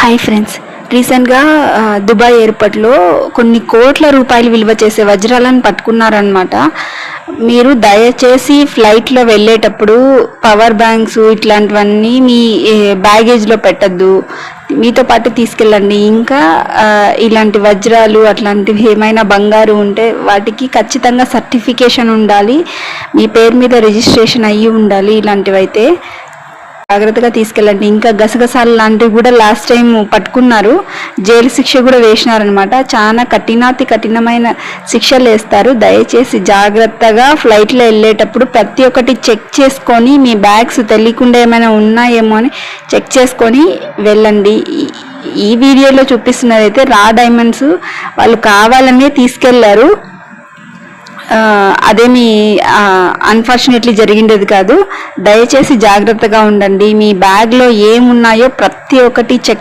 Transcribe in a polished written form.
Hi friends, రీసెంట్గా Dubai ఎయిర్పోర్ట్లో కొన్ని కోట్ల రూపాయలు విలువ చేసే వజ్రాలను పట్టుకున్నారనమాట. మీరు దయచేసి ఫ్లైట్లో వెళ్ళేటప్పుడు పవర్ బ్యాంక్స్ ఇట్లాంటివన్నీ మీ బ్యాగేజ్లో పెట్టద్దు, మీతో పాటు తీసుకెళ్ళండి. ఇంకా ఇలాంటి వజ్రాలు అట్లాంటివి ఏమైనా బంగారు ఉంటే వాటికి ఖచ్చితంగా సర్టిఫికేషన్ ఉండాలి, మీ పేరు మీద రిజిస్ట్రేషన్ అయ్యి ఉండాలి. ఇలాంటివైతే జాగ్రత్తగా తీసుకెళ్ళండి. ఇంకా గసగసాలు లాంటివి కూడా లాస్ట్ టైం పట్టుకున్నారు, జైలు శిక్ష కూడా వేసినారనమాట. చాలా కఠినమైన శిక్షలు వేస్తారు. దయచేసి జాగ్రత్తగా ఫ్లైట్లో వెళ్ళేటప్పుడు ప్రతి ఒక్కటి చెక్ చేసుకొని, మీ బ్యాగ్స్ తెలియకుండా ఏమైనా ఉన్నాయేమో అని చెక్ చేసుకొని వెళ్ళండి. ఈ వీడియోలో చూపిస్తున్నదైతే రా డైమండ్స్ వాళ్ళు కావాలనే తీసుకెళ్లారు, అదేమి అన్ఫార్చునేట్లీ జరిగిండేది కాదు. దయచేసి జాగ్రత్తగా ఉండండి. మీ బ్యాగ్లో ఏమున్నాయో ప్రతి ఒక్కటి చెక్